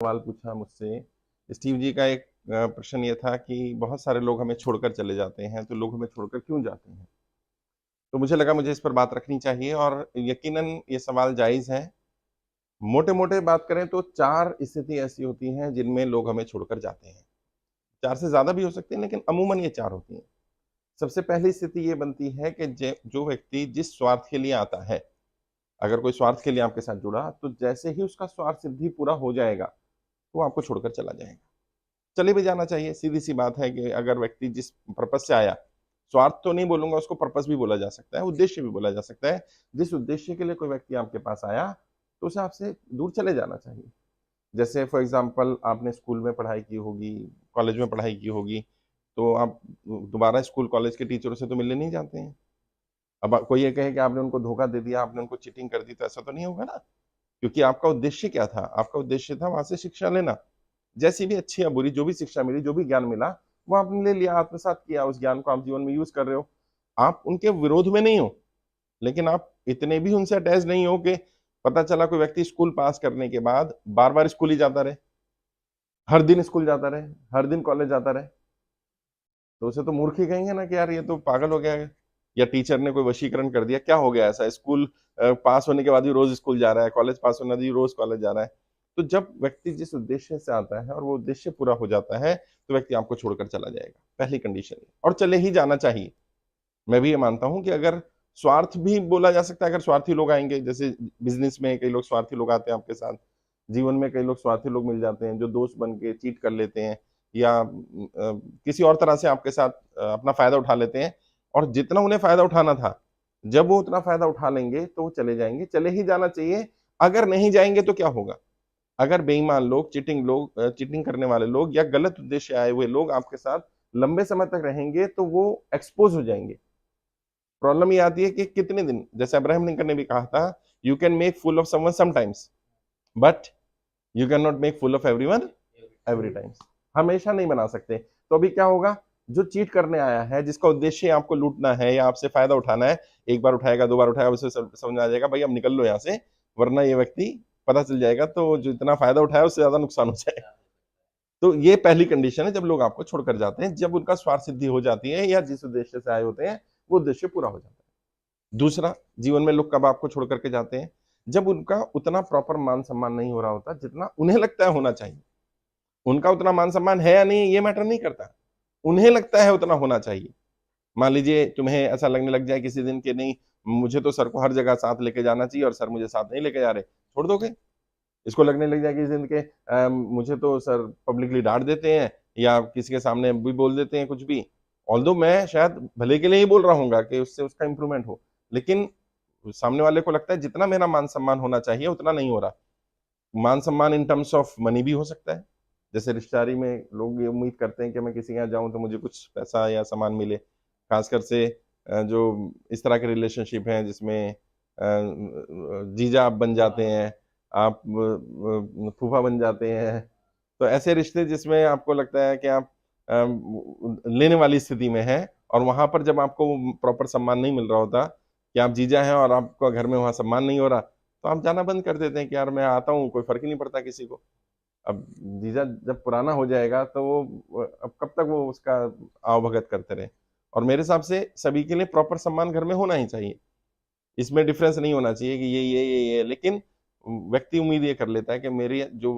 सवाल पूछा मुझसे। स्टीव जी का एक प्रश्न ये था कि बहुत सारे लोग हमें छोड़कर चले जाते हैं, तो लोग हमें छोड़कर क्यों जाते हैं? तो मुझे लगा मुझे इस पर बात रखनी चाहिए और यकीनन ये सवाल जायज़ है। मोटे-मोटे बात करें तो 4 स्थिति ऐसी होती हैं जिनमें लोग हमें छोड़कर जाते हैं। 4 से ज़्यादा भी हो सकती हैं, लेकिन अमूमन ये 4 होती हैं। सबसे पहली स्थिति ये बनती है कि जे जो व्यक्ति जिस स्वार्थ के लिए आता है, अगर कोई स्वार्थ के लिए आपके साथ जुड़ा, तो जैसे ही उसका स्वार्थ सिद्धि पूरा हो जाएगा, वो आपको छोड़कर चला जाएगा। चले भी जाना चाहिए, सीधी-सी बात है कि अगर व्यक्ति जिस पर्पज़ से आया, स्वार्थ तो नहीं बोलूँगा, उसको पर्पज़ भी बोला जा सकता है, उद्देश्य भी बोला जा सकता है। जिस उद्देश्य के लिए कोई व्यक्ति आपके पास आया, तो उसे आपसे दूर चले जाना चाहिए। जैसे फॉर एग्ज़ाम्पल आपने स्कूल में पढ़ाई की होगी, कॉलेज में पढ़ाई की होगी, तो आप दोबारा स्कूल कॉलेज के टीचरों से तो मिलने नहीं जाते हैं। अब कोई ये कहे कि आपने उनको धोखा दे दिया, आपने उनको चीटिंग कर दी, तो ऐसा तो नहीं होगा ना, क्योंकि आपका उद्देश्य क्या था? आपका उद्देश्य था वहाँ से शिक्षा लेना। जैसी भी अच्छी या बुरी जो भी शिक्षा मिली, जो भी ज्ञान मिला, वो आपने ले लिया, आत्मसात किया, उस ज्ञान को आप जीवन में यूज़ कर रहे हो। आप उनके विरोध में नहीं हो, लेकिन आप इतने भी उनसे अटैच नहीं हो कि पता चला कोई व्यक्ति स्कूल पास करने के बाद बार-बार स्कूल ही जाता रहे, हर दिन स्कूल जाता रहे, हर दिन कॉलेज जाता रहे, तो उसे तो मूर्ख ही कहेंगे ना कि यार ये तो पागल हो गया है। या टीचर ने कोई वशीकरण कर दिया, क्या हो गया ऐसा? स्कूल पास होने के बाद भी रोज़ स्कूल जा रहा है, कॉलेज पास होने के बाद भी रोज़ कॉलेज जा रहा है। तो जब व्यक्ति जिस उद्देश्य से आता है और वो उद्देश्य पूरा हो जाता है, तो व्यक्ति आपको छोड़कर चला जाएगा, पहली कंडीशन ये। और चले ही जाना चाहिए। मैं भी ये मानता हूँ कि अगर स्वार्थ भी बोला जा सकता है, अगर स्वार्थी लोग आएँगे, जैसे बिज़नेस में कई लोग स्वार्थी लोग आते हैं आपके साथ, जीवन में कई लोग स्वार्थी लोग मिल जाते हैं, जो दोस्त बन के चीट कर लेते हैं या किसी और तरह से आपके साथ अपना फ़ायदा उठा लेते हैं और जितना उन्हें फ़ायदा उठाना था, जब वो उतना फ़ायदा उठा लेंगे, तो वो चले जाएँगे, चले ही जाना चाहिए। अगर नहीं जाएँगे तो क्या होगा? अगर बेईमान लोग, चीटिंग करने वाले लोग या गलत उद्देश्य आए हुए लोग आपके साथ लंबे समय तक रहेंगे, तो वो एक्सपोज़ हो जाएँगे। प्रॉब्लम ये आती है कि कितने दिन, जैसे अब्राहम लिंकन ने भी कहा था, "you can make fool of someone sometimes, but you can not make fool of everyone every times." हमेशा नहीं बना सकते। तो अभी क्या होगा? जो चीट करने आया है, जिसका उद्देश्य आपको लूटना है या आपसे फ़ायदा उठाना है, एक बार उठाएगा, 2 बार उठाएगा, उसे समझ में आ जाएगा, भई अब निकल लो यहाँ से, वरना ये व्यक्ति पता चल जाएगा तो जो इतना फ़ायदा उठाया उससे ज़्यादा नुकसान हो जाएगा। तो ये पहली कंडीशन है जब लोग आपको छोड़कर जाते हैं, जब उनका स्वार्थ सिद्धि हो जाती है या जिस उद्देश्य से आए होते हैं, वो उद्देश्य पूरा हो जाता है। दूसरा, जीवन में लोग कब आपको छोड़ कर के जाते हैं? जब उनका उतना प्रॉपर मान-सम्मान नहीं हो रहा होता, जितना उन्हें लगता है होना चाहिए। उनका उतना मान-सम्मान है या नहीं, ये मैटर नहीं करता। उन्हें लगता है उतना होना चाहिए। मान लीजिए तुम्हें ऐसा लगने लग जाए किसी दिन कि नहीं, मुझे तो सर को हर जगह साथ लेके जाना चाहिए और सर मुझे साथ नहीं लेके जा रहे, छोड़ दोगे? इसको लगने लग जाए किसी दिन के मुझे तो सर पब्लिकली डाँट देते हैं या किसी के सामने भी बोल देते हैं कुछ भी। ऑल्दो मैं शायद भले के लिए ही बोल रहा हूँगा कि उससे उसका इम्प्रूवमेंट हो। लेकिन सामने वाले को लगता है जितना मेरा मान-सम्मान होना चाहिए उतना नहीं हो रहा। मान-सम्मान इन टर्म्स ऑफ मनी भी हो सकता है। जैसे रिश्तेदारी में लोग ये उम्मीद करते हैं कि मैं किसी के यहाँ जाऊँ तो मुझे कुछ पैसा या सामान मिले। ख़ासकर से जो इस तरह के रिलेशनशिप हैं जिसमें जीजा आप बन जाते हैं, आप फूफा बन जाते हैं। तो ऐसे रिश्ते जिसमें आपको लगता है कि आप लेने वाली स्थिति में हैं और वहाँ पर जब आपको प्रॉपर सम्मान नहीं मिल रहा होता कि आप जीजा हैं और आपका घर में वहाँ सम्मान नहीं हो रहा, तो आप जाना बंद कर देते हैं कि यार मैं आता हूँ, कोई फ़र्क ही नहीं पड़ता किसी को। अब जीजा जब पुराना हो जाएगा तो वो अब कब तक वो उसका आवभगत करते रहें। और मेरे हिसाब से सभी के लिए प्रॉपर सम्मान घर में होना ही चाहिए। इसमें डिफ़रेंस नहीं होना चाहिए कि ये, लेकिन व्यक्ति उम्मीद ये कर लेता है कि मेरी जो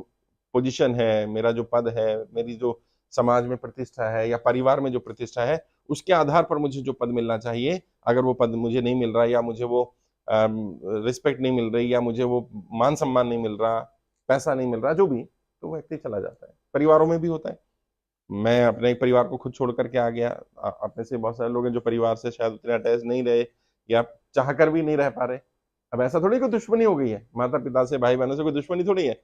पोज़ीशन है, मेरा जो पद है, मेरी जो समाज में प्रतिष्ठा है या परिवार में जो प्रतिष्ठा है, उसके आधार पर मुझे जो पद मिलना चाहिए, अगर वो पद मुझे नहीं मिल रहा या मुझे वो रिस्पेक्ट नहीं मिल रही या मुझे वो मान-सम्मान नहीं मिल रहा, पैसा नहीं मिल रहा, जो भी, तो वो व्यक्ति चला जाता है। परिवारों में भी होता है। मैं अपने परिवार को खुद छोड़ कर के आ गया। आप में से बहुत सारे लोग हैं जो परिवार से शायद उतने अटैच नहीं रहे या चाहकर भी नहीं रह पा रहे। अब ऐसा थोड़ी कोई दुश्मनी हो गई है, माता-पिता से, भाई-बहनों से कोई दुश्मनी थोड़ी है।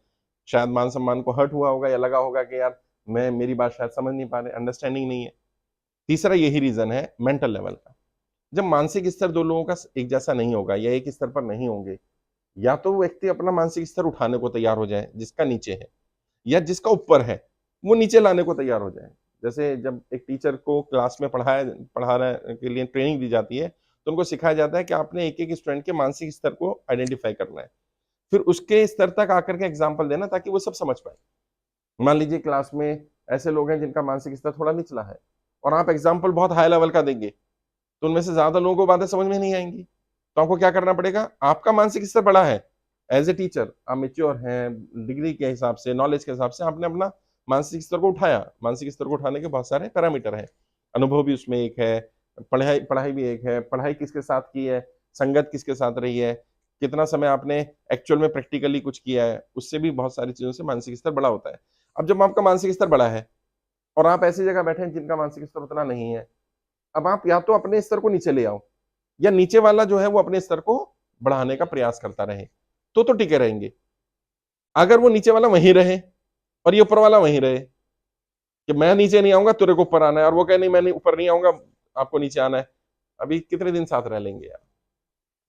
शायद मान-सम्मान को हर्ट हुआ होगा या लगा होगा कि यार मैं मेरी बात शायद समझ नहीं पा रहे, अंडरस्टैंडिंग नहीं है। तीसरा यही रीज़न है मेंटल लेवल का। जब मानसिक स्तर 2 लोगों का एक जैसा नहीं होगा या एक स्तर पर नहीं होंगे, या तो वो व्यक्ति अपना मानसिक स्तर उठाने को तैयार हो जाए, जिसका नीचे है, या जिसका ऊपर है, वो नीचे लाने को तैयार हो जाए। जैसे जब एक टीचर को क्लास में पढ़ाने के लिए ट्रेनिंग दी जाती है, तो उनको सिखाया जाता है कि आपने एक-एक स्टूडेंट के मानसिक स्तर को आइडेंटिफ़ाई करना है। फिर उसके स्तर तक आकर के एग्ज़ाम्पल देना ताकि वो सब समझ पाएँ। मान लीजिए क्लास में ऐसे लोग हैं जिनका मानसिक स्तर थोड़ा निचला है और आप एग्जाम्पल बहुत हाई लेवल का देंगे तो उनमें से ज्यादा लोगों को बातें समझ में नहीं आएंगी। तो आपको क्या करना पड़ेगा, आपका मानसिक स्तर बड़ा है, एज ए टीचर आप मेच्योर हैं, डिग्री के हिसाब से, नॉलेज के हिसाब से आपने अपना मानसिक स्तर को उठाया। मानसिक स्तर को उठाने के बहुत सारे पैरामीटर हैं, अनुभव भी उसमें एक है, पढ़ाई पढ़ाई भी एक है, पढ़ाई किसके साथ की है, संगत किसके साथ रही है, कितना समय आपने एक्चुअल में प्रैक्टिकली कुछ किया है, उससे भी बहुत सारी चीजों से मानसिक स्तर बड़ा होता है। अब जब आपका मानसिक स्तर बड़ा है और आप ऐसी जगह बैठे हैं जिनका मानसिक स्तर उतना नहीं है, अब आप या तो अपने स्तर को नीचे ले आओ या नीचे वाला जो है वो अपने स्तर को बढ़ाने का प्रयास करता रहे, तो टिके रहेंगे। अगर वो नीचे वाला वहीं रहे और ये ऊपर वाला वहीं रहे कि मैं नीचे नहीं आऊंगा तेरे को ऊपर आना है, और वो कहे नहीं मैं ऊपर नहीं आऊंगा आपको नीचे आना है, अभी कितने दिन साथ रह लेंगे यार।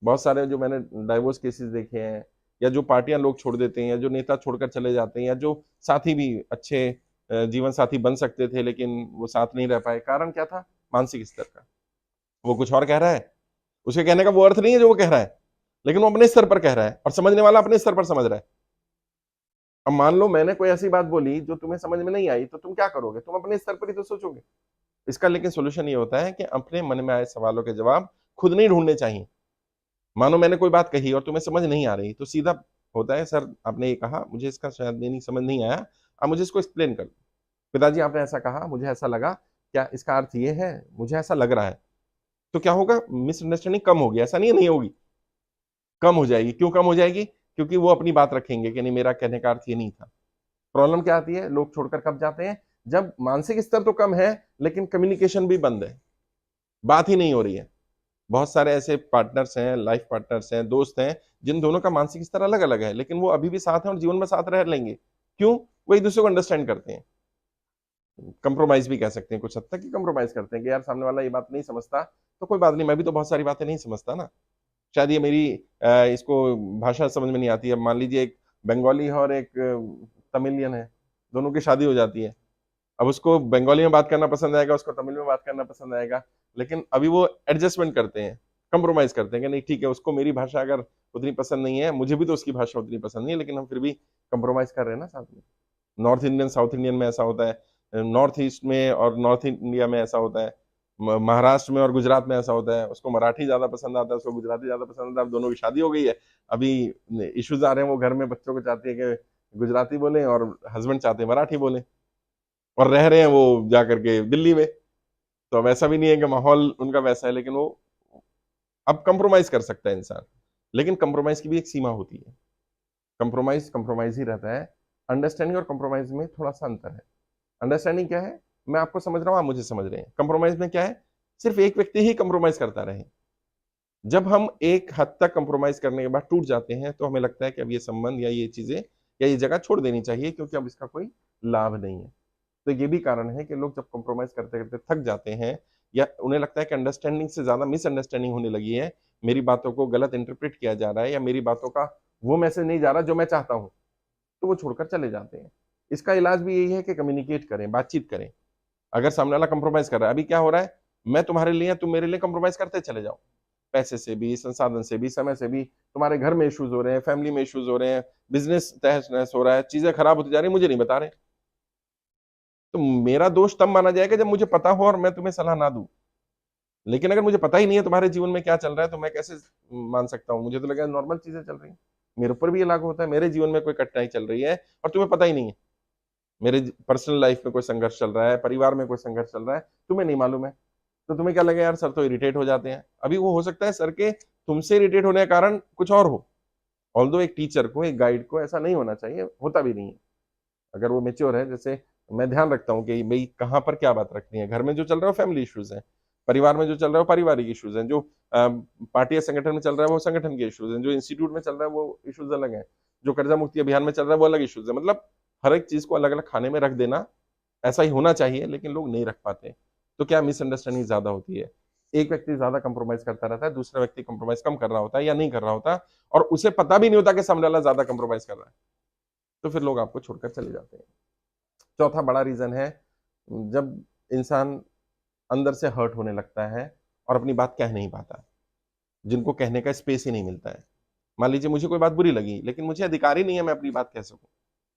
बहुत सारे जो मैंने डाइवोर्स केसेस देखे हैं, या जो पार्टियां लोग छोड़ देते हैं, या जो नेता छोड़कर चले जाते हैं, या जो साथी भी अच्छे जीवन साथी बन सकते थे लेकिन वो साथ नहीं रह पाए, कारण क्या था, मानसिक स्तर का। वो कुछ और कह रहा है, उसके कहने का वो अर्थ नहीं है जो वो कह रहा है, लेकिन वो अपने स्तर पर कह रहा है और समझने वाला अपने स्तर पर समझ रहा है। अब मान लो मैंने कोई ऐसी बात बोली जो तुम्हें समझ में नहीं आई, तो तुम क्या करोगे, तुम अपने स्तर पर ही तो सोचोगे। इसका लेकिन सोल्यूशन ये होता है कि अपने मन में आए सवालों के जवाब खुद नहीं ढूंढने चाहिए। मानो मैंने कोई बात कही और तुम्हें समझ नहीं आ रही, तो सीधा होता है, सर आपने ये कहा, मुझे इसका शायद नहीं समझ नहीं आया, आप मुझे इसको एक्सप्लेन कर दो। पिताजी आपने ऐसा कहा, मुझे ऐसा लगा, क्या इसका अर्थ ये है, मुझे ऐसा लग रहा है। तो क्या होगा, मिसअंडरस्टैंडिंग कम होगी, ऐसा नहीं है नहीं होगी, कम हो जाएगी। क्यों कम हो जाएगी, क्योंकि वो अपनी बात रखेंगे कि नहीं मेरा कहने का अर्थ ये नहीं था। प्रॉब्लम क्या आती है, लोग छोड़कर कब जाते हैं, जब मानसिक स्तर तो कम है लेकिन कम्युनिकेशन भी बंद है, बात ही नहीं हो रही है। बहुत सारे ऐसे पार्टनर्स हैं, लाइफ पार्टनर्स हैं, दोस्त हैं, जिन दोनों का मानसिक स्तर अलग अलग है लेकिन वो अभी भी साथ हैं और जीवन में साथ रह लेंगे। क्यों, वो एक दूसरे को अंडरस्टैंड करते हैं, कंप्रोमाइज भी कह सकते हैं, कुछ हद तक ही कंप्रोमाइज करते हैं कि यार सामने वाला ये बात नहीं समझता तो कोई बात नहीं, मैं भी तो बहुत सारी बातें नहीं समझता ना, शायद ये मेरी इसको भाषा समझ में नहीं आती है। मान लीजिए एक बंगाली है और एक तमिलियन है, दोनों की शादी हो जाती है। अब उसको बंगाली में बात करना पसंद आएगा, उसको तमिल में बात करना पसंद आएगा, लेकिन अभी वो एडजस्टमेंट करते हैं, कंप्रोमाइज करते हैं कि नहीं ठीक है, उसको मेरी भाषा अगर उतनी पसंद नहीं है, मुझे भी तो उसकी भाषा उतनी पसंद नहीं है, लेकिन हम फिर भी कंप्रोमाइज कर रहे हैं ना साथ में। नॉर्थ इंडियन साउथ इंडियन में ऐसा होता है, नॉर्थ ईस्ट में और नॉर्थ इंडिया में ऐसा होता है, महाराष्ट्र में और गुजरात में ऐसा होता है, उसको मराठी ज्यादा पसंद आता है, उसको गुजराती ज्यादा पसंद आता है। अब दोनों की शादी हो गई है, अभी इश्यूज आ रहे हैं, वो घर में बच्चों को चाहती है कि गुजराती बोले और हस्बैंड चाहते हैं मराठी बोले, और रह रहे हैं वो जाकर के दिल्ली में। तो अब ऐसा भी नहीं है कि माहौल उनका वैसा है, लेकिन वो अब कंप्रोमाइज कर सकता है इंसान, लेकिन कंप्रोमाइज की भी एक सीमा होती है। कंप्रोमाइज कंप्रोमाइज ही रहता है, अंडरस्टैंडिंग और कंप्रोमाइज में थोड़ा सा अंतर है। अंडरस्टैंडिंग क्या है, मैं आपको समझ रहा हूं, आप मुझे समझ रहे हैं। कंप्रोमाइज में क्या है, सिर्फ एक व्यक्ति ही कंप्रोमाइज करता रहे। जब हम एक हद तक कंप्रोमाइज करने के बाद टूट जाते हैं तो हमें लगता है कि अब ये संबंध या ये चीजें या ये जगह छोड़ देनी चाहिए, क्योंकि अब इसका कोई लाभ नहीं है। तो ये भी कारण है कि लोग जब कंप्रोमाइज करते करते थक जाते हैं, या उन्हें लगता है कि अंडरस्टैंडिंग से ज्यादा मिसअंडरस्टैंडिंग होने लगी है, मेरी बातों को गलत इंटरप्रेट किया जा रहा है, या मेरी बातों का वो मैसेज नहीं जा रहा जो मैं चाहता हूं, तो वो छोड़कर चले जाते हैं। इसका इलाज भी यही है कि कम्युनिकेट करें, बातचीत करें। अगर सामने वाला कंप्रोमाइज कर रहा है, अभी क्या हो रहा है, मैं तुम्हारे लिए, तुम मेरे लिए कंप्रोमाइज करते चले जाओ, पैसे से भी, संसाधन से भी, समय से भी। तुम्हारे घर में इश्यूज हो रहे हैं, फैमिली में इश्यूज हो रहे हैं, बिजनेस तहस नहस हो रहा है, चीजें खराब होती जा रही, मुझे नहीं बता रहे। तो मेरा दोष तब माना जाएगा जब मुझे पता हो और मैं तुम्हें सलाह ना दूं। लेकिन अगर मुझे पता ही नहीं है तुम्हारे जीवन में क्या चल रहा है, तो मैं कैसे मान सकता हूँ, मुझे तो लगा नॉर्मल चीजें चल रही हैं। मेरे ऊपर भी ये लागू होता है, मेरे जीवन में कोई कठिनाई चल रही है और तुम्हें पता ही नहीं है, मेरे पर्सनल लाइफ में कोई संघर्ष चल रहा है, परिवार में कोई संघर्ष चल रहा है, तुम्हें नहीं मालूम है। तो तुम्हें क्या लगेगा, यार सर तो इरिटेट हो जाते हैं। अभी वो हो सकता है सर के तुमसे इरिटेट होने का कारण कुछ और हो, ऑल्दो एक टीचर को, एक गाइड को ऐसा नहीं होना चाहिए, होता भी नहीं है। अगर वो मेच्योर है, जैसे मैं ध्यान रखता हूँ कि भाई कहाँ पर क्या बात रखनी है, घर में जो चल रहा है वो फैमिली इश्यूज है, परिवार में जो चल रहा है वो पारिवारिक इश्यूज हैं, जो पार्टी या संगठन में चल रहा है वो संगठन के इश्यूज हैं, जो इंस्टीट्यूट में चल रहा है वो इश्यूज अलग हैं, जो कर्जा मुक्ति अभियान में चल रहा है वो अलग इश्यूज है। मतलब हर एक चीज को अलग अलग खाने में रख देना, ऐसा ही होना चाहिए, लेकिन लोग नहीं रख पाते। तो क्या मिसअंडरस्टैंडिंग ज्यादा होती है, एक व्यक्ति ज्यादा कंप्रोमाइज करता रहता है, दूसरा व्यक्ति कंप्रोमाइज कम कर रहा होता है या नहीं कर रहा होता, और उसे पता भी नहीं होता कि सामने वाला ज्यादा कंप्रोमाइज कर रहा है, तो फिर लोग आपको छोड़कर चले जाते हैं। चौथा बड़ा रीजन है, जब इंसान अंदर से हर्ट होने लगता है और अपनी बात कह नहीं पाता, जिनको कहने का स्पेस ही नहीं मिलता है। मान लीजिए मुझे कोई बात बुरी लगी, लेकिन मुझे अधिकार ही नहीं है मैं अपनी बात कह सकूं,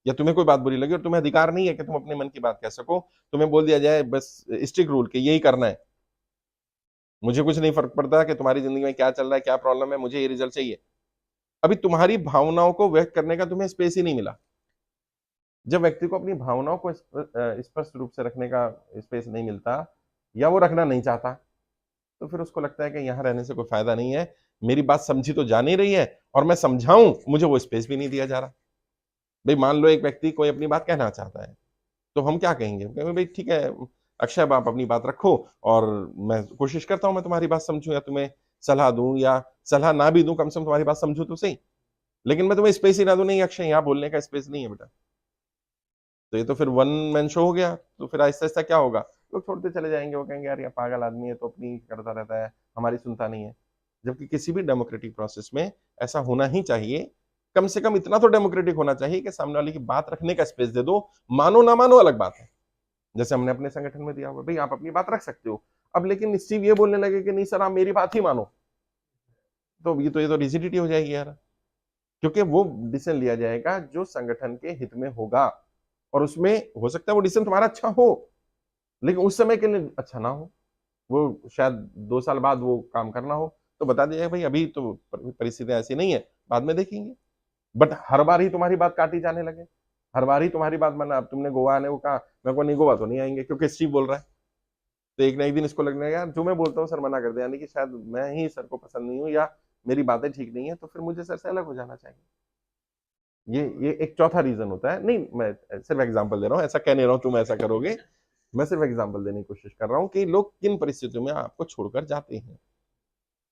या तुम्हें कोई बात बुरी लगी और तुम्हें अधिकार नहीं है कि तुम अपने मन की बात कह सको, तुम्हें बोल दिया जाए बस स्ट्रिक्ट रूल के यही करना है, मुझे कुछ नहीं फर्क पड़ता कि तुम्हारी जिंदगी में क्या चल रहा है, क्या प्रॉब्लम है, मुझे ये रिजल्ट चाहिए। अभी तुम्हारी भावनाओं को व्यक्त करने का तुम्हें स्पेस ही नहीं मिला। जब व्यक्ति को अपनी भावनाओं को स्पष्ट रूप से रखने का स्पेस नहीं मिलता या वो रखना नहीं चाहता, तो फिर उसको लगता है कि यहाँ रहने से कोई फायदा नहीं है, मेरी बात समझी तो जा नहीं रही है और मैं समझाऊं मुझे वो स्पेस भी नहीं दिया जा रहा। भाई मान लो एक व्यक्ति कोई अपनी बात कहना चाहता है, तो हम क्या कहेंगे? कहेंगे भाई ठीक है अक्षय, आप अपनी बात रखो और मैं कोशिश करता हूं मैं तुम्हारी बात समझूं या तुम्हें सलाह दूं, या सलाह ना भी दूं कम से कम तुम्हारी बात समझूं तो सही। लेकिन मैं तुम्हें स्पेस ही ना दूं, नहीं अक्षय यहाँ बोलने का स्पेस नहीं है बेटा, तो ये तो फिर वन मैन शो हो गया। तो फिर आहिस्ता आहिस्ता क्या होगा, लोग छोड़ते चले जाएंगे, वो कहेंगे यार ये पागल आदमी है, तो अपनी करता रहता है, हमारी सुनता नहीं है। जबकि किसी भी डेमोक्रेटिक प्रोसेस में ऐसा होना ही चाहिए, कम से कम इतना तो डेमोक्रेटिक होना चाहिए कि सामने वाले की बात रखने का स्पेस दे दो, मानो ना मानो अलग बात है। जैसे हमने अपने संगठन में दिया हुआ, भाई आप अपनी बात रख सकते हो, अब लेकिन स्टीव ये बोलने लगे कि नहीं सर आप मेरी बात ही मानो, तो ये तो रिजिडिटी हो जाएगी यार। क्योंकि वो डिसीजन लिया जाएगा जो संगठन के हित में होगा, और उसमें हो सकता है वो डिसीजन तुम्हारा अच्छा हो लेकिन उस समय के लिए अच्छा ना हो, वो शायद 2 साल बाद वो काम करना हो, तो बता दीजिएगा भाई अभी तो परिस्थितियां ऐसी नहीं है, बाद में देखेंगे। बट हर बार ही तुम्हारी बात काटी जाने लगे, हर बार ही तुम्हारी बात माना, अब तुमने गोवा आने को कहा, मैं को नहीं गोवा तो नहीं आएंगे क्योंकि स्टीव बोल रहा है, तो एक ना एक दिन इसको लगने लगा यार जो मैं बोलता हूँ सर मना कर दे, यानी कि शायद मैं ही सर को पसंद नहीं हूँ या मेरी बातें ठीक नहीं है, तो फिर मुझे सर से अलग हो जाना चाहिए। ये एक चौथा रीजन होता है। नहीं मैं सिर्फ एग्जांपल दे रहा हूँ, ऐसा कह नहीं रहा हूँ तुम ऐसा करोगे, मैं सिर्फ एग्जांपल देने की कोशिश कर रहा हूँ कि लोग किन परिस्थितियों में आपको छोड़कर जाते हैं।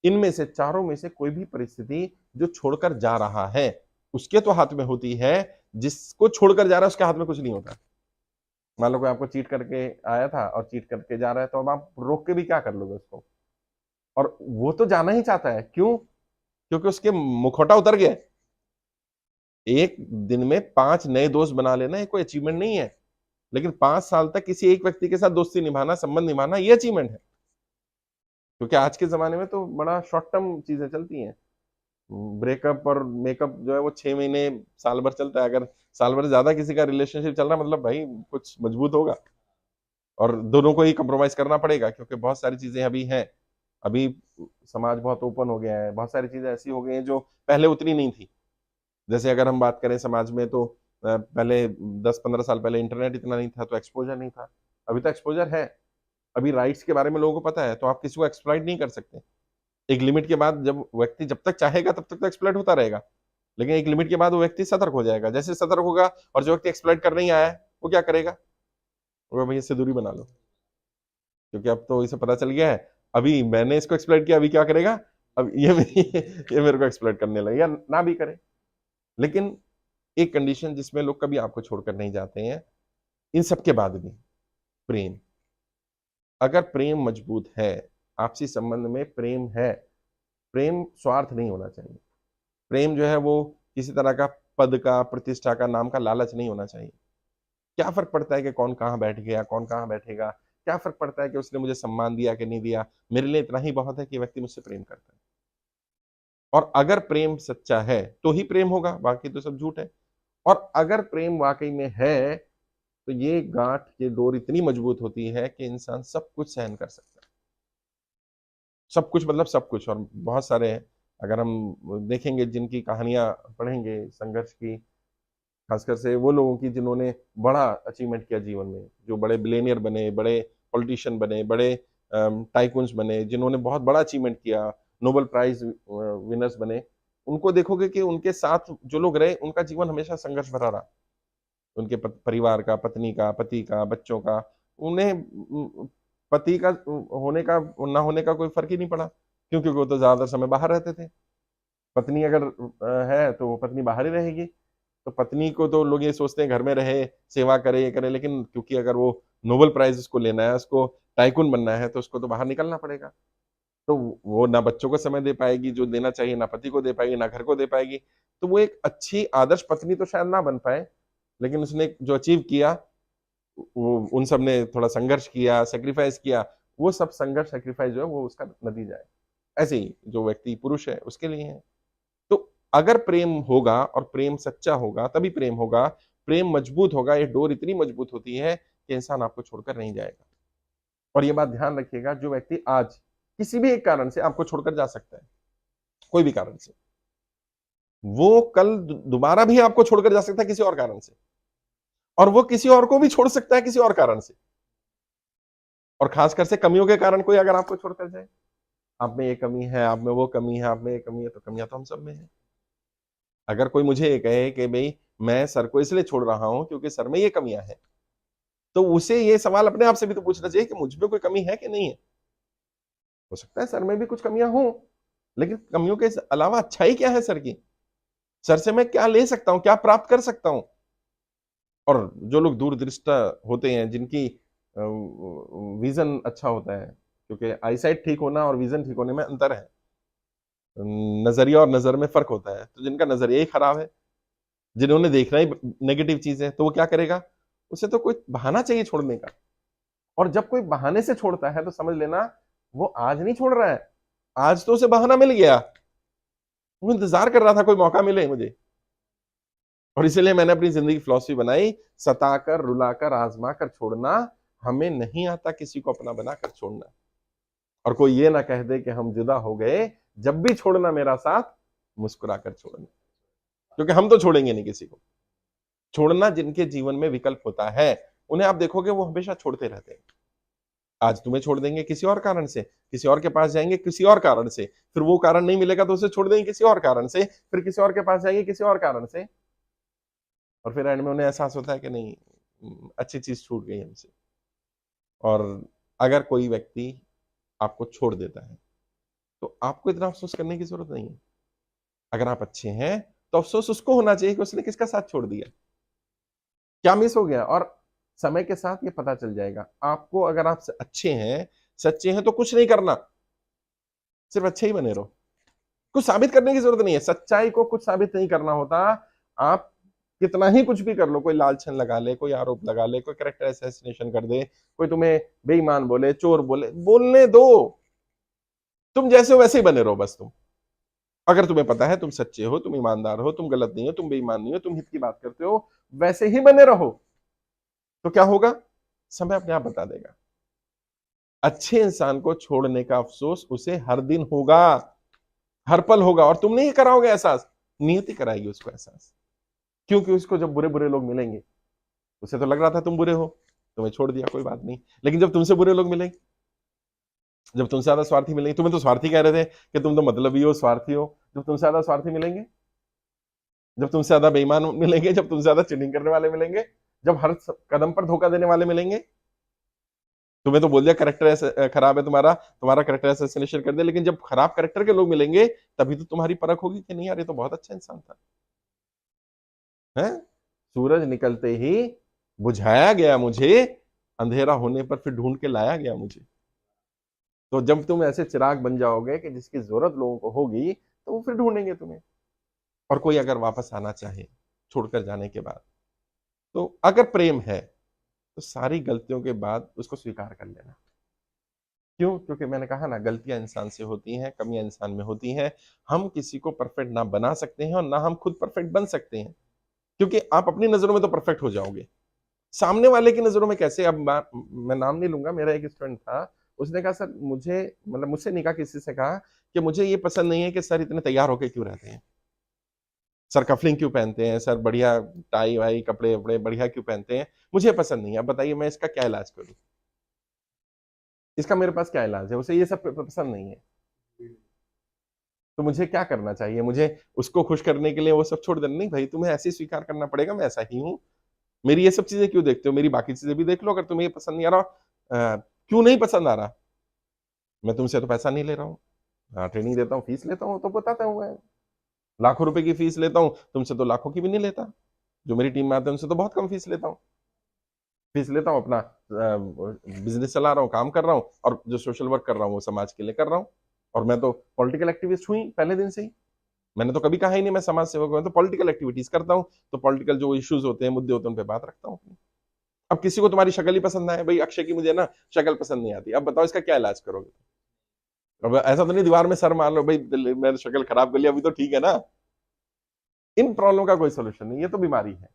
इनमें से चारों में से कोई भी परिस्थिति जो छोड़कर जा रहा है उसके तो हाथ में होती है, जिसको छोड़कर जा रहा है उसके हाथ में कुछ नहीं होता। मान लो कोई आपको चीट करके आया था और चीट करके जा रहा है, तो अब आप रोक के भी क्या कर लोगे उसको? और वो तो जाना ही चाहता है, क्यों? क्योंकि उसके मुखौटा उतर गया। एक दिन में 5 नए दोस्त बना लेना ये कोई अचीवमेंट नहीं है, लेकिन 5 साल तक किसी एक व्यक्ति के साथ दोस्ती निभाना, संबंध निभाना, ये अचीवमेंट है। क्योंकि आज के जमाने में तो बड़ा शॉर्ट टर्म चीजें चलती हैं, ब्रेकअप और मेकअप जो है वो 6 महीने साल भर चलता है। अगर साल भर से ज्यादा किसी का रिलेशनशिप चल रहा है, मतलब भाई कुछ मजबूत होगा, और दोनों को ही कंप्रोमाइज करना पड़ेगा, क्योंकि बहुत सारी चीजें अभी हैं। अभी समाज बहुत ओपन हो गया है, बहुत सारी चीजें ऐसी हो गई हैं जो पहले उतनी नहीं थी। जैसे अगर हम बात करें समाज में, तो पहले 10-15 साल पहले इंटरनेट इतना नहीं था, तो एक्सपोजर नहीं था। अभी तो एक्सपोजर है, अभी राइट्स के बारे में लोगों को पता है, तो आप किसी को एक्सप्लॉइट नहीं कर सकते। एक लिमिट के बाद जब व्यक्ति जब तक चाहेगा तब तक तो एक्सप्लॉइट होता रहेगा, लेकिन एक लिमिट के बाद वो व्यक्ति सतर्क हो जाएगा। जैसे सतर्क होगा और जो व्यक्ति एक्सप्लॉइट करने ही आया है वो क्या करेगा? वो भैया इससे दूरी बना लो, क्योंकि अब तो इसे पता चल गया है, अभी मैंने इसको एक्सप्लॉइट किया, अभी क्या करेगा? अब ये मेरे को एक्सप्लॉइट करने लगेगा, ना भी करे। लेकिन एक कंडीशन जिसमें लोग कभी आपको छोड़कर नहीं जाते हैं, इन सब के बाद भी प्रेम। अगर प्रेम मजबूत है, आपसी संबंध में प्रेम है, प्रेम स्वार्थ नहीं होना चाहिए। प्रेम जो है वो किसी तरह का पद का, प्रतिष्ठा का, नाम का लालच नहीं होना चाहिए। क्या फर्क पड़ता है कि कौन कहाँ बैठ गया, कौन कहाँ बैठेगा? क्या फर्क पड़ता है कि उसने मुझे सम्मान दिया कि नहीं दिया? मेरे लिए इतना ही बहुत है कि व्यक्ति मुझसे प्रेम करता है। और अगर प्रेम सच्चा है तो ही प्रेम होगा, बाकी तो सब झूठ है। और अगर प्रेम वाकई में है, तो ये गांठ की डोर इतनी मजबूत होती है कि इंसान सब कुछ सहन कर सकता है। सब कुछ मतलब सब कुछ, और बहुत सारे हैं। अगर हम देखेंगे जिनकी कहानियां पढ़ेंगे संघर्ष की, खासकर से वो लोगों की जिन्होंने बड़ा अचीवमेंट किया जीवन में, जो बड़े बिलियनियर बने, बड़े पॉलिटिशियन बने, बड़े टाइकून्स बने, जिन्होंने बहुत बड़ा अचीवमेंट किया, नोबेल प्राइज विनर्स बने, उनको देखोगे कि उनके साथ जो लोग रहे उनका जीवन हमेशा संघर्ष भरा रहा। उनके परिवार का, पत्नी का, पति का, बच्चों का, उन्हें पति का होने का ना होने का कोई फर्क ही नहीं पड़ा। क्यों? क्योंकि वो तो ज्यादातर समय बाहर रहते थे। पत्नी अगर है तो वो पत्नी बाहर ही रहेगी, तो पत्नी को तो लोग ये सोचते हैं घर में रहे, सेवा करे, ये करे, लेकिन क्योंकि अगर वो नोबेल प्राइज उसको लेना है, उसको टाइकून बनना है, तो उसको तो बाहर निकलना पड़ेगा। तो वो ना बच्चों को समय दे पाएगी जो देना चाहिए, ना पति को दे पाएगी, ना घर को दे पाएगी। तो वो एक अच्छी आदर्श पत्नी तो शायद ना बन पाए, लेकिन उसने जो अचीव किया, वो उन सब ने थोड़ा संघर्ष किया, सेक्रीफाइस किया, वो सब संघर्ष सेक्रीफाइस जो है वो उसका नतीजा है। ऐसे ही जो व्यक्ति पुरुष है उसके लिए है। तो अगर प्रेम होगा और प्रेम सच्चा होगा तभी प्रेम होगा। प्रेम मजबूत होगा, ये डोर इतनी मजबूत होती है कि इंसान आपको छोड़कर नहीं जाएगा। और ये बात ध्यान रखिएगा, जो व्यक्ति आज किसी भी एक कारण से आपको छोड़कर जा सकता है, कोई भी कारण से, वो कल दोबारा भी आपको छोड़कर जा सकता है किसी और कारण से, और वो किसी और को भी छोड़ सकता है किसी और कारण से। और खासकर से कमियों के कारण कोई अगर आपको छोड़कर जाए, आप में ये कमी है, आप में वो कमी है, आप में ये कमी है, तो कमियां तो हम सब में है। अगर कोई मुझे ये कहे कि भाई मैं सर को इसलिए छोड़ रहा हूं क्योंकि सर में ये कमियां हैं, तो उसे ये सवाल अपने आप से भी तो पूछना चाहिए कि मुझ में कोई कमी है कि नहीं है। हो सकता है सर में भी कुछ कमियां हों, लेकिन कमियों के अलावा अच्छाई क्या है सर की? सर से मैं क्या ले सकता हूं, क्या प्राप्त कर सकता हूं? और जो लोग दूरदृष्टा होते हैं, जिनकी विजन अच्छा होता है, क्योंकि आईसाइट ठीक होना और विजन ठीक होने में अंतर है, नजरिया और नजर में फर्क होता है। तो जिनका नजरिया ही खराब है, जिन्होंने देखना ही नेगेटिव चीज है, तो वो क्या करेगा? उसे तो कोई बहाना चाहिए छोड़ने का। और जब कोई बहाने से छोड़ता है तो समझ लेना वो आज नहीं छोड़ रहा है, आज तो उसे बहाना मिल गया, वो इंतजार कर रहा था कोई मौका मिले मुझे। और इसलिए मैंने अपनी जिंदगी की फिलॉसफी बनाई, सताकर, रुलाकर, आजमा कर छोड़ना हमें नहीं आता, किसी को अपना बनाकर छोड़ना। और कोई ये ना कह दे कि हम जुदा हो गए, जब भी छोड़ना मेरा साथ मुस्कुराकर छोड़ना, क्योंकि हम तो छोड़ेंगे नहीं किसी को। छोड़ना जिनके जीवन में विकल्प होता है, उन्हें आप देखोगे वो हमेशा छोड़ते रहते हैं। आज तुम्हें छोड़ देंगे किसी और कारण से, किसी और के पास जाएंगे किसी और कारण से, फिर वो कारण नहीं मिलेगा तो उसे छोड़ देंगे किसी और कारण से, फिर किसी और के पास जाएंगे किसी और कारण से, और फिर एंड में उन्हें एहसास होता है कि नहीं, अच्छी चीज छूट गई हमसे। और अगर कोई व्यक्ति आपको छोड़ देता है तो आपको इतना अफसोस करने की जरूरत नहीं है। अगर आप अच्छे हैं तो अफसोस उसको होना चाहिए कि उसने किसका साथ छोड़ दिया, क्या मिस हो गया। और समय के साथ ये पता चल जाएगा आपको। अगर आप अच्छे हैं, सच्चे हैं, तो कुछ नहीं करना, सिर्फ अच्छे ही बने रहो। कुछ साबित करने की जरूरत नहीं है, सच्चाई को कुछ साबित नहीं करना होता। आप कितना ही कुछ भी कर लो, कोई लालछन लगा ले, कोई आरोप लगा ले, कोई कैरेक्टर असैसिनेशन कर दे, कोई तुम्हें बेईमान बोले, चोर बोले, बोलने दो, तुम जैसे हो वैसे ही बने रहो बस। तुम अगर तुम्हें पता है तुम सच्चे हो, तुम ईमानदार हो, तुम गलत नहीं हो, तुम बेईमान नहीं हो, तुम हित की बात करते हो, वैसे ही बने रहो, तो क्या होगा? समय अपने आप बता देगा। अच्छे इंसान को छोड़ने का अफसोस उसे हर दिन होगा, हर पल होगा, और तुम नहीं कराओगे एहसास, नियति कराएगी उसको एहसास। क्योंकि उसको जब बुरे बुरे लोग मिलेंगे, उसे तो लग रहा था तुम बुरे हो, तुम्हें छोड़ दिया, कोई बात नहीं, लेकिन जब तुमसे बुरे लोग मिलेंगे, जब तुमसे ज्यादा स्वार्थी मिलेंगे, तुम्हें तो स्वार्थी कह रहे थे कि तुम तो मतलबी हो, स्वार्थी हो, जब तुमसे ज्यादा स्वार्थी मिलेंगे, जब तुमसे ज्यादा बेईमान मिलेंगे, जब तुमसे ज्यादा चीटिंग करने वाले मिलेंगे, जब हर कदम पर धोखा देने वाले मिलेंगे, तुम्हें तो बोल दिया करेक्टर ऐसे खराब है तुम्हारा, तुम्हारा करेक्टर असैसिनेशन कर दिया, लेकिन जब खराब करेक्टर के लोग मिलेंगे तभी तो तुम्हारी परख होगी कि नहीं यार ये तो बहुत अच्छा इंसान था। है, सूरज निकलते ही बुझाया गया मुझे, अंधेरा होने पर फिर ढूंढ के लाया गया मुझे। तो जब तुम ऐसे चिराग बन जाओगे कि जिसकी जरूरत लोगों को होगी, तो वो फिर ढूंढेंगे तुम्हें। और कोई अगर वापस आना चाहे छोड़कर जाने के बाद, तो अगर प्रेम है तो सारी गलतियों के बाद उसको स्वीकार कर लेना। क्यों? क्योंकि मैंने कहा ना, गलतियां इंसान से होती हैं, कमियां इंसान में होती हैं। हम किसी को परफेक्ट ना बना सकते हैं और ना हम खुद परफेक्ट बन सकते हैं, क्योंकि आप अपनी नजरों में तो परफेक्ट हो जाओगे, सामने वाले की नजरों में कैसे? अब मैं नाम नहीं लूंगा, मेरा एक स्टूडेंट था, उसने कहा सर मुझे, मतलब मुझसे नहीं कहा, किसी से कहा कि मुझे ये पसंद नहीं है कि सर इतने तैयार होके क्यों रहते हैं, सर कफलिंग क्यों पहनते हैं, सर बढ़िया टाई वाई कपड़े वपड़े बढ़िया क्यों पहनते हैं, मुझे पसंद नहीं है। अब बताइए मैं इसका क्या इलाज करूं, इसका मेरे पास क्या इलाज है? उसे ये सब पसंद नहीं है, तो मुझे क्या करना चाहिए? मुझे उसको खुश करने के लिए वो सब छोड़ देना? नहीं भाई, तुम्हें ऐसे ही स्वीकार करना पड़ेगा, मैं ऐसा ही हूं। मेरी ये सब चीजें क्यों देखते हो, मेरी बाकी चीजें भी देख लो। अगर तुम्हें ये पसंद नहीं आ रहा, क्यों नहीं पसंद आ रहा? मैं तुमसे तो पैसा नहीं ले रहा हूँ, हाँ ट्रेनिंग देता हूँ, फीस लेता हूँ, तो बताता हूँ मैं लाखों रुपए की फीस लेता हूँ, तुमसे तो लाखों की भी नहीं लेता। जो मेरी टीम में आते हैं उनसे तो बहुत कम फीस लेता हूँ। फीस लेता हूँ, अपना बिजनेस चला रहा हूँ, काम कर रहा हूँ, और जो सोशल वर्क कर रहा हूँ वो समाज के लिए कर रहा हूँ। और मैं तो पॉलिटिकल एक्टिविस्ट हुई पहले दिन से ही, मैंने तो कभी कहा ही नहीं मैं समाज सेवक हूं, मैं तो पॉलिटिकल एक्टिविटीज करता हूँ। तो पॉलिटिकल जो इश्यूज होते हैं, मुद्दे होते हैं, उन पे बात रखता हूँ। अब किसी को तुम्हारी शक्ल ही पसंद ना है, भाई अक्षय की मुझे ना शक्ल पसंद नहीं आती, अब बताओ इसका क्या इलाज करोगे? अब ऐसा तो नहीं दीवार में सर मार लो, भाई मैंने शक्ल खराब कर लिया, अभी तो ठीक है ना। इन प्रॉब्लम का कोई सोल्यूशन नहीं, ये तो बीमारी है।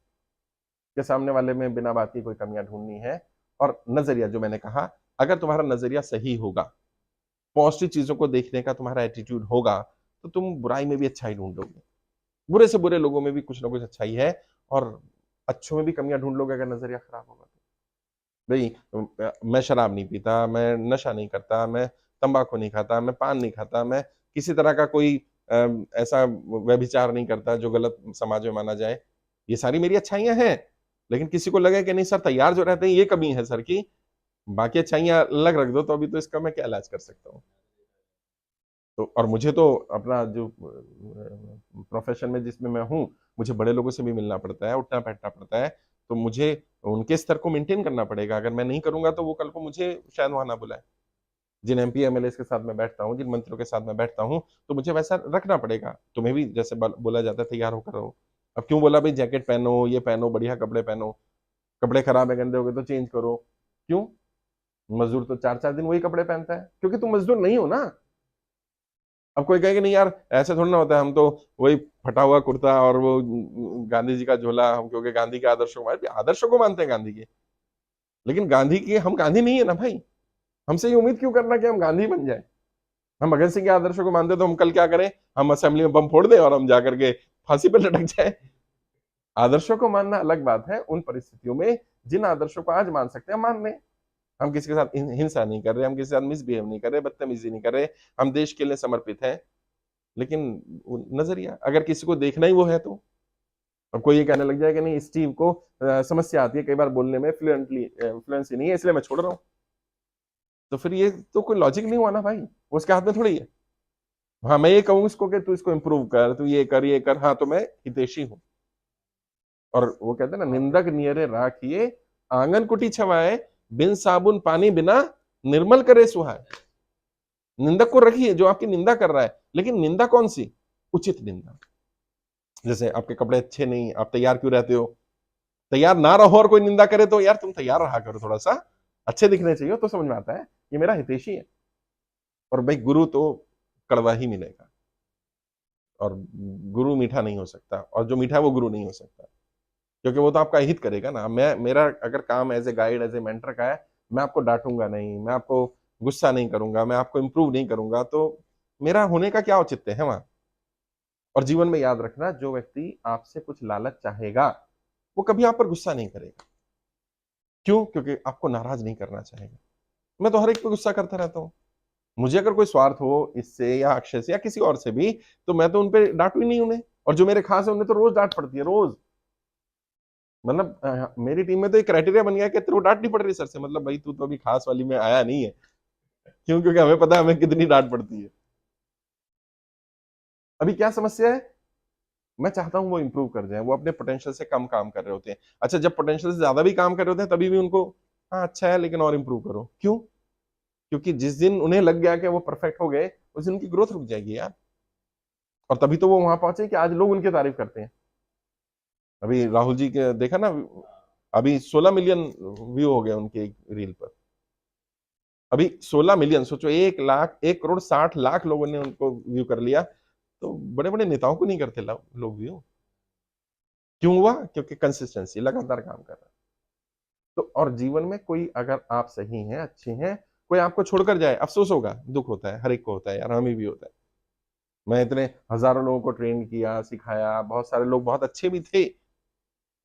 कि सामने वाले में बिना बात की कोई कमियां ढूंढनी है। और नजरिया, जो मैंने कहा, अगर तुम्हारा नजरिया सही होगा, पॉजिटिव चीजों को देखने का तुम्हारा एटीट्यूड होगा, तो तुम बुराई में भी अच्छाई ढूंढोगे। बुरे से बुरे लोगों में भी कुछ ना कुछ अच्छाई है, और अच्छों में भी कमियां ढूंढ लोगे अगर नजरिया खराब होगा तो। भाई मैं शराब नहीं पीता, मैं नशा नहीं करता, मैं तंबाकू नहीं खाता, मैं पान नहीं खाता, मैं किसी तरह का कोई ऐसा व्यभिचार नहीं करता जो गलत समाज में माना जाए, ये सारी मेरी अच्छाइयां हैं। लेकिन किसी को लगे कि नहीं सर, तैयार जो रहते हैं ये कमी है सर की, बाकी अच्छाइयां अलग रख दो, तो अभी तो इसका मैं क्या इलाज कर सकता हूँ। तो और मुझे तो अपना जो प्रोफेशन में जिसमें मैं हूँ, मुझे बड़े लोगों से भी मिलना पड़ता है, उठना बैठना पड़ता है, तो मुझे उनके स्तर को मेंटेन करना पड़ेगा। अगर मैं नहीं करूंगा तो वो कल को मुझे शायद वहां ना बुलाए। जिन एमपी एमएलए के साथ मैं बैठता हूँ, जिन मंत्रियों के साथ मैं बैठता हूँ, तो मुझे वैसा रखना पड़ेगा। तुम्हें भी जैसे बोला जाता है तैयार होकर रहो। अब क्यों बोला भाई जैकेट पहनो, ये पहनो, बढ़िया कपड़े पहनो, कपड़े खराब है, गंदे हो गए तो चेंज करो। क्यों? मजदूर तो 4-4 दिन वही कपड़े पहनता है, क्योंकि तुम मजदूर नहीं हो ना। अब कोई कहेगा नहीं यार, ऐसे थोड़ा ना होता है, हम तो वही फटा हुआ कुर्ता और वो गांधी जी का झोला, हम क्योंकि गांधी के आदर्शों को मानते हैं, गांधी के। लेकिन गांधी के हम गांधी नहीं है ना भाई। हमसे ये उम्मीद क्यों करना कि हम गांधी बन जाए? हम भगत सिंह के आदर्शों को मानते तो हम कल क्या करें? हम असेंबली में बम फोड़ दें और हम जाकर के फांसी पर लटक जाए। आदर्शों को मानना अलग बात है, उन परिस्थितियों में जिन आदर्शों को आज मान सकते हैं मान लें। हम किसी के साथ हिंसा नहीं कर रहे, हम किसी के साथ मिसबिहेव नहीं कर रहे, बदतमीजी नहीं कर रहे, हम देश के लिए समर्पित हैं। लेकिन नजरिया, अगर किसी को देखना ही वो है तो अब कोई ये कहने लग जाए कि नहीं, स्टीव को समस्या आती है कई बार बोलने में, फ्लुएंसी नहीं है, इसलिए मैं छोड़ रहा हूं, तो फिर ये तो कोई लॉजिक नहीं हुआ ना भाई, वो उसके हाथ में थोड़ी है। हाँ, मैं ये कहूँ इसको कि तू इसको इम्प्रूव कर, तू ये कर, ये कर, हाँ तो मैं हितैषी हूं। और वो कहते हैं ना, निंदक नियरे राखिए, आंगन कुटी छवाए, बिन साबुन पानी बिना निर्मल करे सुहाए। निंदक को रखिए जो आपकी निंदा कर रहा है, लेकिन निंदा कौन सी? उचित निंदा। जैसे आपके कपड़े अच्छे नहीं, आप तैयार क्यों रहते हो? तैयार ना रहो और कोई निंदा करे तो यार तुम तैयार रहा करो, थोड़ा सा अच्छे दिखने चाहिए, तो समझ में आता है ये मेरा हितैषी है। और भाई गुरु तो कड़वा ही मिलेगा, और गुरु मीठा नहीं हो सकता, और जो मीठा है वो गुरु नहीं हो सकता, क्योंकि वो तो आपका हित करेगा ना। मैं, मेरा अगर काम as a guide, as a mentor का है, मैं आपको डांटूंगा नहीं, मैं आपको गुस्सा नहीं करूंगा, मैं आपको इंप्रूव नहीं करूंगा, तो मेरा होने का क्या औचित्य है वहां? और जीवन में याद रखना, जो व्यक्ति आपसे कुछ लालच चाहेगा वो कभी आप पर गुस्सा नहीं करेगा। क्यों? क्योंकि आपको नाराज नहीं करना चाहेगा। मैं तो हर एक पे गुस्सा करता रहता हूँ। मुझे अगर कोई स्वार्थ हो इससे या अक्षय से या किसी और से भी, तो मैं तो उनपे डांटू ही नहीं उन्हें। और जो मेरे खास है उन्हें तो रोज डांट पड़ती है, रोज। मतलब मेरी टीम में तो एक क्राइटेरिया बन गया कि तेरे को डांट नहीं पड़ रही सर से, मतलब भाई तू तो अभी खास वाली में आया नहीं है। क्यों? क्योंकि हमें पता है हमें कितनी डांट पड़ती है। अभी क्या समस्या है? मैं चाहता हूं वो इंप्रूव कर जाए, वो अपने पोटेंशियल से कम काम कर रहे होते हैं। अच्छा, जब पोटेंशियल से ज्यादा भी काम कर रहे होते हैं तभी भी उनको, हाँ अच्छा है लेकिन और इंप्रूव करो। क्यों? क्योंकि जिस दिन उन्हें लग गया कि वो परफेक्ट हो गए, उस दिन उनकी ग्रोथ रुक जाएगी यार। और तभी तो वो वहां पहुंचे कि आज लोग उनकी तारीफ करते हैं। अभी राहुल जी के देखा ना, अभी 16 मिलियन व्यू हो गए उनके एक रील पर। अभी 16 मिलियन, सोचो, 1 लाख, 1 करोड़ 60 लाख लोगों ने उनको व्यू कर लिया। तो बड़े बड़े नेताओं को नहीं करते लोग व्यू। क्यों हुआ? क्योंकि कंसिस्टेंसी, लगातार काम कर रहा है। तो और जीवन में कोई, अगर आप सही हैं, अच्छे हैं, कोई आपको छोड़कर जाए, अफसोस होगा, दुख होता है, हर एक को होता है यार, हमें भी होता है। मैं इतने हजारों लोगों को ट्रेन किया, सिखाया, बहुत सारे लोग बहुत अच्छे भी थे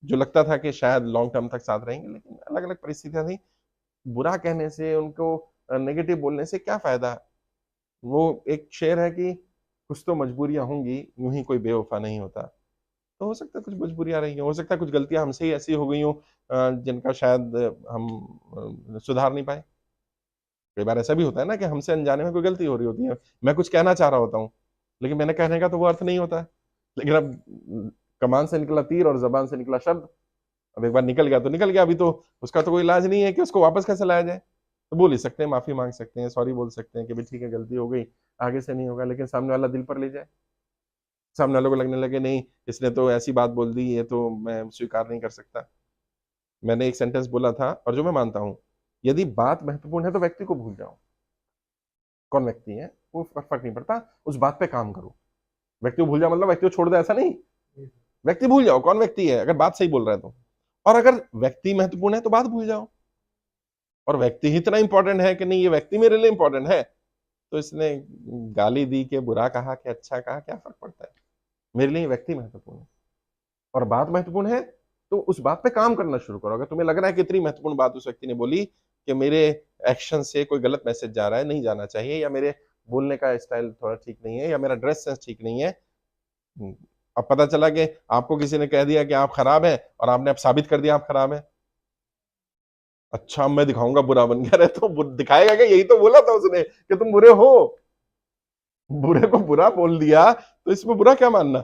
जो लगता था कि शायद लॉन्ग टर्म तक साथ रहेंगे, लेकिन अलग अलग परिस्थितियां थी। बुरा कहने से, उनको नेगेटिव बोलने से क्या फायदा? वो एक शेर है कि कुछ तो मजबूरियां होंगी, यूं ही कोई बेवफा नहीं होता। तो हो सकता है कुछ मजबूरियां रही हो सकता है कुछ गलतियां हमसे ही ऐसी हो गई हो जिनका शायद हम सुधार नहीं पाए। कई बार ऐसा भी होता है ना कि हमसे अनजाने में कोई गलती हो रही होती है, मैं कुछ कहना चाह रहा होता हूँ, लेकिन मैंने कहने का तो वो अर्थ नहीं होता है। लेकिन अब कमान से निकला तीर और जबान से निकला शब्द, अब एक बार निकल गया तो निकल गया, अभी तो उसका तो कोई इलाज नहीं है कि उसको वापस कैसे लाया जाए। तो बोल ही सकते हैं, माफी मांग सकते हैं, सॉरी बोल सकते हैं कि भाई ठीक है गलती हो गई, आगे से नहीं होगा। लेकिन सामने वाला दिल पर ले जाए, सामने वालों को लगने लगे नहीं इसने तो ऐसी बात बोल दी, ये तो मैं स्वीकार नहीं कर सकता। मैंने एक सेंटेंस बोला था और जो मैं मानता हूं, यदि बात महत्वपूर्ण है तो व्यक्ति को भूल जाओ, कौन व्यक्ति है वो फर्क नहीं पड़ता, उस बात पे काम करो। व्यक्ति को भूल जाओ मतलब व्यक्ति को छोड़ दो ऐसा नहीं, व्यक्ति भूल जाओ कौन व्यक्ति है, अगर बात सही बोल रहा है तो। और अगर व्यक्ति महत्वपूर्ण है तो बात भूल जाओ, और व्यक्ति ही इतना इंपॉर्टेंट है कि नहीं ये व्यक्ति मेरे लिए इंपॉर्टेंट है, तो इसने गाली दी कि बुरा कहा कि अच्छा कहा, क्या फर्क पड़ता है? मेरे लिए व्यक्ति महत्वपूर्ण है, और बात महत्वपूर्ण है तो उस बात पे काम करना शुरू करो। अगर तुम्हें लग रहा है कि इतनी महत्वपूर्ण बात उस व्यक्ति ने बोली कि मेरे एक्शन से कोई गलत मैसेज जा रहा है, नहीं जाना चाहिए, या मेरे बोलने का स्टाइल थोड़ा ठीक नहीं है, या मेरा ड्रेस सेंस ठीक नहीं है, अब पता चला कि आपको किसी ने कह दिया कि आप खराब हैं और आपने अब साबित कर दिया आप खराब हैं, अच्छा मैं दिखाऊंगा बुरा बन गया, रहे तो दिखाएगा क्या? यही तो बोला था उसने कि तुम बुरे हो, बुरे को बुरा बोल दिया तो इसमें बुरा क्या मानना?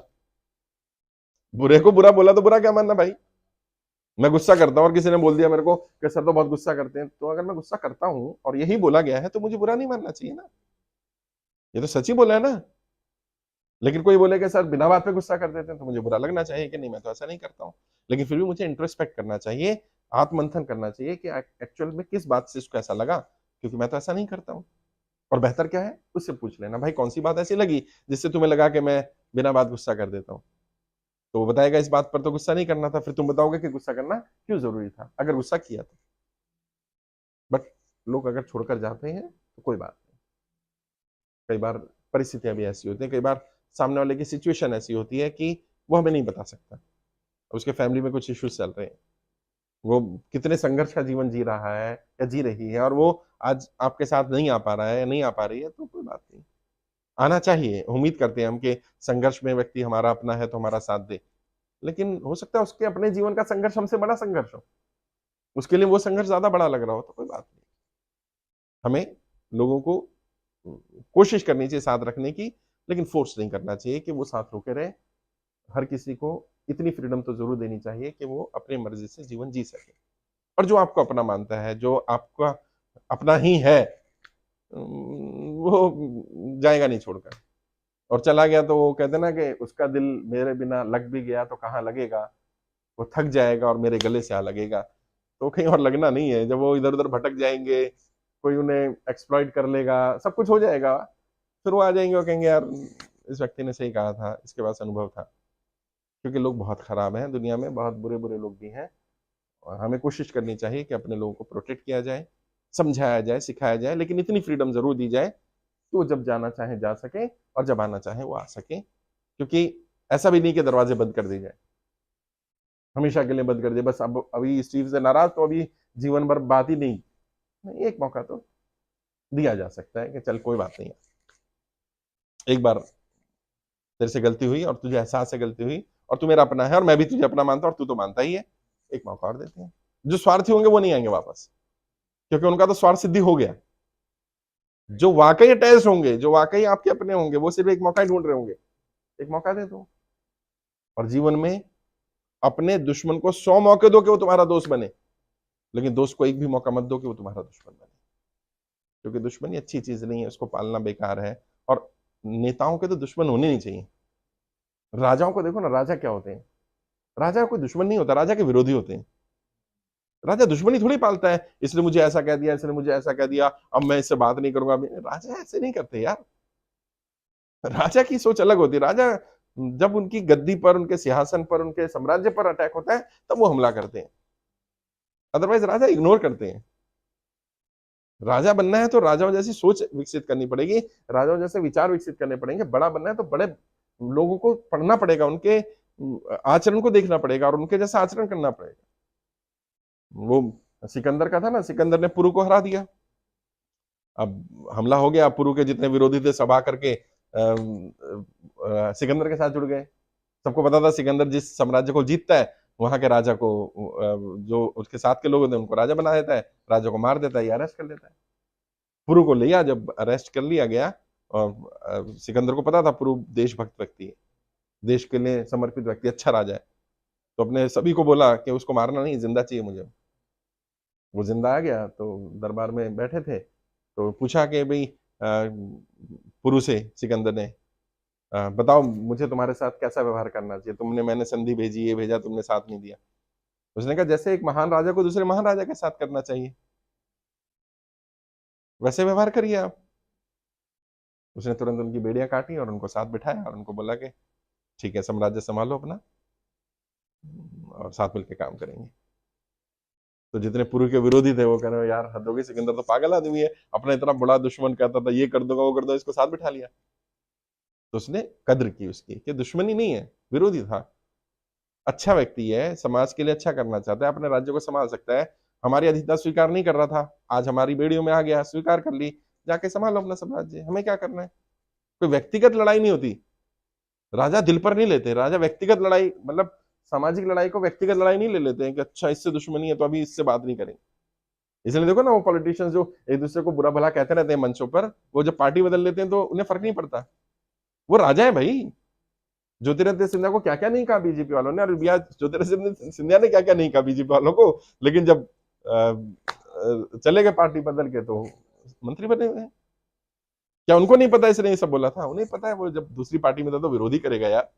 बुरे को बुरा बोला तो बुरा क्या मानना भाई? मैं गुस्सा करता हूं और किसी ने बोल दिया मेरे को कि सर तो बहुत गुस्सा करते हैं, तो अगर मैं गुस्सा करता हूं और यही बोला गया है तो मुझे बुरा नहीं मानना चाहिए ना, ये तो सच ही बोला है ना। लेकिन कोई बोले कि सर बिना बात पे गुस्सा कर देते हैं, तो मुझे बुरा लगना चाहिए कि नहीं मैं तो ऐसा नहीं करता हूं। लेकिन फिर भी मुझे इंट्रोस्पेक्ट करना चाहिए, आत्ममंथन करना चाहिए कि एक्चुअल में किस बात से उसको ऐसा लगा, क्योंकि मैं तो ऐसा नहीं करता हूं। और बेहतर क्या है, उससे पूछ लेना भाई कौन सी बात ऐसी लगी जिससे तुम्हें लगा कि मैं बिना बात गुस्सा कर देता हूँ, तो वो बताएगा इस बात पर तो गुस्सा नहीं करना था, फिर तुम बताओगे कि गुस्सा करना क्यों जरूरी था अगर गुस्सा किया तो। बट लोग अगर छोड़कर जाते हैं तो कोई बात नहीं, कई बार परिस्थितियां भी ऐसी होती हैं, कई बार सामने वाले की सिचुएशन ऐसी होती है कि वो हमें नहीं बता सकता, उसके फैमिली में कुछ इश्यूज चल रहे हैं, वो कितने संघर्ष का जीवन जी रहा है या जी रही है, और वो आज आपके साथ नहीं आ पा रहा है या नहीं आ पा रही है, तो कोई बात नहीं, आना चाहिए। उम्मीद करते हैं हम कि संघर्ष में व्यक्ति हमारा अपना है तो हमारा साथ दे, लेकिन हो सकता है उसके अपने जीवन का संघर्ष हमसे बड़ा संघर्ष हो, उसके लिए वो संघर्ष ज्यादा बड़ा लग रहा हो, तो कोई बात नहीं। हमें लोगों को कोशिश करनी चाहिए साथ रखने की, लेकिन फोर्स नहीं करना चाहिए कि वो साथ रुके रहे। हर किसी को इतनी फ्रीडम तो जरूर देनी चाहिए कि वो अपनी मर्जी से जीवन जी सके, और जो आपको अपना मानता है, जो आपका अपना ही है, वो जाएगा नहीं छोड़कर, और चला गया तो वो कहते ना कि उसका दिल मेरे बिना लग भी गया तो कहाँ लगेगा, वो थक जाएगा और मेरे गले से आ लगेगा, तो कहीं और लगना नहीं है। जब वो इधर उधर भटक जाएंगे, कोई उन्हें एक्सप्लॉइट कर लेगा, सब कुछ हो जाएगा, फिर वो आ जाएंगे और कहेंगे यार इस व्यक्ति ने सही कहा था, इसके पास अनुभव था। क्योंकि लोग बहुत खराब हैं दुनिया में, बहुत बुरे बुरे लोग भी हैं, और हमें कोशिश करनी चाहिए कि अपने लोगों को प्रोटेक्ट किया जाए, समझाया जाए, सिखाया जाए, लेकिन इतनी फ्रीडम जरूर दी जाए कि वो जब जाना चाहे जा सके और जब आना चाहे वो आ सके। क्योंकि ऐसा भी नहीं कि दरवाजे बंद कर दिए जाए, हमेशा के लिए बंद कर दिए, बस अब अभी स्टीव से नाराज तो अभी जीवन भर बात ही नहीं, एक मौका तो दिया जा सकता है कि चल कोई बात नहीं है, एक बार तेरे से गलती हुई और तुझे एहसास है गलती हुई, और तू मेरा अपना है और मैं भी तुझे अपना मानता हूं और तू तो मानता ही है, एक मौका और देते हैं। जो स्वार्थी होंगे वो नहीं आएंगे वापस, क्योंकि उनका तो स्वार्थ सिद्धि हो गया। जो वाकई अटैच होंगे, जो वाकई आपके अपने होंगे, वो सिर्फ एक मौका ही ढूंढ रहे होंगे, एक मौका दे दो। और जीवन में अपने दुश्मन को 100 मौके दो कि वो तुम्हारा दोस्त बने, लेकिन दोस्त को एक भी मौका मत दो कि वो तुम्हारा दुश्मन बने, क्योंकि दुश्मनी अच्छी चीज नहीं है, उसको पालना बेकार है। और नेताओं के तो दुश्मन होने नहीं चाहिए। राजाओं को देखो ना, राजा क्या होते हैं, राजा कोई दुश्मन नहीं होता, राजा के विरोधी होते हैं। राजा दुश्मनी थोड़ी पालता है, इसने मुझे ऐसा कह दिया, इसने मुझे ऐसा कह दिया, अब मैं इससे बात नहीं करूंगा। राजा ऐसे नहीं करते यार, राजा की सोच अलग होती है। राजा जब उनकी गद्दी पर, उनके सिंहासन पर, उनके साम्राज्य पर अटैक होता है तब वो हमला करते हैं, अदरवाइज राजा इग्नोर करते हैं। राजा बनना है तो राजाओं जैसी सोच विकसित करनी पड़ेगी, राजाओं जैसे विचार विकसित करने पड़ेंगे। बड़ा बनना है तो बड़े लोगों को पढ़ना पड़ेगा, उनके आचरण को देखना पड़ेगा और उनके जैसा आचरण करना पड़ेगा। वो सिकंदर का था ना, सिकंदर ने पुरु को हरा दिया, अब हमला हो गया, पुरु के जितने विरोधी थे सब आकर के सिकंदर के साथ जुड़ गए। सबको पता था सिकंदर जिस साम्राज्य को जीतता है वहां के राजा को, जो उसके साथ के लोग होते हैं उनको राजा बना देता है, राजा को मार देता है या अरेस्ट कर लेता है। पुरु को लिया, जब अरेस्ट कर लिया गया, और सिकंदर को पता था पुरु देशभक्त व्यक्ति है, देश के लिए समर्पित व्यक्ति, अच्छा राजा है, तो अपने सभी को बोला कि उसको मारना नहीं, जिंदा चाहिए मुझे। वो जिंदा आ गया तो दरबार में बैठे थे, तो पूछा कि भाई पुरु से सिकंदर ने, बताओ मुझे तुम्हारे साथ कैसा व्यवहार करना चाहिए, तुमने, मैंने संधि भेजी, ये भेजा, तुमने साथ नहीं दिया। उसने कहा जैसे एक महान राजा को दूसरे महान राजा के साथ करना चाहिए वैसे व्यवहार करिए आप। उसने तुरंत उनकी बेड़ियां काटी और उनको साथ बिठाया और उनको बोला कि ठीक है, साम्राज्य संभालो अपना और साथ मिलकर काम करेंगे। तो जितने पूर्व के विरोधी थे वो कह रहे यार हद हो गई, सिकंदर तो पागल आदमी है, अपना इतना बड़ा दुश्मन कहता था ये कर दूंगा वो कर दूंगा, इसको साथ बिठा लिया। तो उसने कद्र की उसकी, कि दुश्मनी नहीं है, विरोधी था, अच्छा व्यक्ति है, समाज के लिए अच्छा करना चाहता है, अपने राज्य को संभाल सकता है। हमारी अधिकता स्वीकार नहीं कर रहा था, आज हमारी बेड़ियों में आ गया, स्वीकार कर ली, जाके संभालो अपना साम्राज्य, हमें क्या करना है। कोई व्यक्तिगत लड़ाई नहीं होती, राजा दिल पर नहीं लेते, राजा व्यक्तिगत लड़ाई मतलब सामाजिक लड़ाई को व्यक्तिगत लड़ाई नहीं ले लेते हैं कि अच्छा इससे दुश्मनी है तो अभी इससे बात नहीं करेंगे। इसलिए देखो ना वो पॉलिटिशियंस जो एक दूसरे को बुरा भला कहते रहते हैं मंचों पर, वो जब पार्टी बदल लेते हैं तो उन्हें फर्क नहीं पड़ता, वो राजा है भाई। ज्योतिरादित्य सिंधिया को क्या क्या नहीं कहा बीजेपी वालों ने, और ज्योतिरादित्य सिंधिया ने क्या क्या नहीं कहा बीजेपी वालों को, लेकिन जब चले गए पार्टी बदल के तो मंत्री बने हुए हैं। क्या उनको नहीं पता इसलिए ये सब बोला था? उन्हें पता है, वो जब दूसरी पार्टी में था तो विरोधी करेगा यार।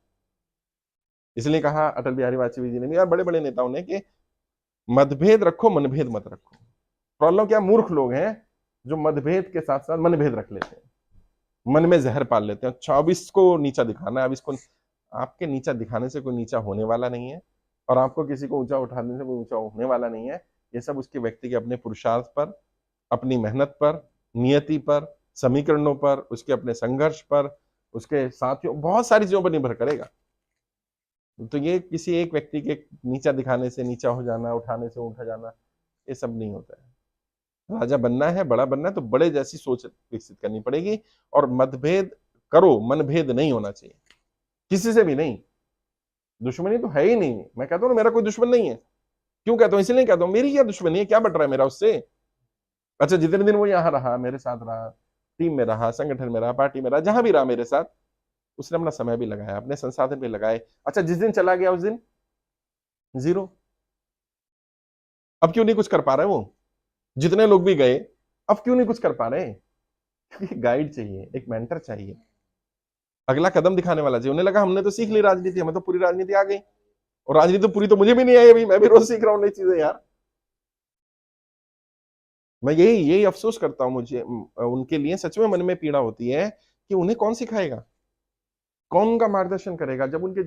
इसलिए कहा अटल बिहारी वाजपेयी जी ने भी, यार बड़े बड़े नेताओं ने, कि मतभेद रखो मनभेद मत रखो। प्रॉब्लम क्या, मूर्ख लोग हैं जो मतभेद के साथ साथ मनभेद रख लेते हैं, मन में जहर पाल लेते हैं। अच्छा अब इसको नीचा दिखाना है, अब इसको, आपके नीचा दिखाने से कोई नीचा होने वाला नहीं है, और आपको किसी को ऊंचा उठाने से कोई ऊंचा होने वाला नहीं है। ये सब उसके व्यक्ति के अपने पुरुषार्थ पर, अपनी मेहनत पर, नियति पर, समीकरणों पर, उसके अपने संघर्ष पर, उसके साथियों, बहुत सारी चीजों पर निर्भर करेगा। तो ये किसी एक व्यक्ति के नीचा दिखाने से नीचा हो जाना, उठाने से उठा जाना, ये सब नहीं होता है। राजा बनना है, बड़ा बनना है तो बड़े जैसी सोच विकसित करनी पड़ेगी, और मतभेद करो, मनभेद नहीं होना चाहिए किसी से भी नहीं। दुश्मनी तो है ही नहीं, मैं कहता हूँ मेरा कोई दुश्मन नहीं है। क्यों कहता हूँ? इसलिए कहता हूँ मेरी क्या दुश्मनी है, क्या बट रहा है मेरा उससे? अच्छा जितने दिन वो यहाँ रहा, मेरे साथ रहा, टीम में रहा, संगठन में रहा, पार्टी में रहा, जहां भी रहा मेरे साथ, उसने अपना समय भी लगाया, अपने संसाधन भी लगाए। अच्छा जिस दिन चला गया उस दिन जीरो। अब क्यों नहीं कुछ कर पा रहे वो? जितने लोग भी गए अब क्यों नहीं कुछ कर पा रहे? क्योंकि गाइड चाहिए, एक मेंटर चाहिए, अगला कदम दिखाने वाला चाहिए। उन्हें लगा हमने तो सीख ली राजनीति, हमें तो पूरी राजनीति आ गई, और राजनीति तो पूरी तो मुझे भी नहीं आई अभी, मैं भी रोज सीख रहा हूँ नई चीजें यार। मैं यही यही अफसोस करता हूँ, मुझे उनके लिए सच में मन में पीड़ा होती है कि उन्हें कौन सिखाएगा, कौन उनका मार्गदर्शन करेगा जब उनके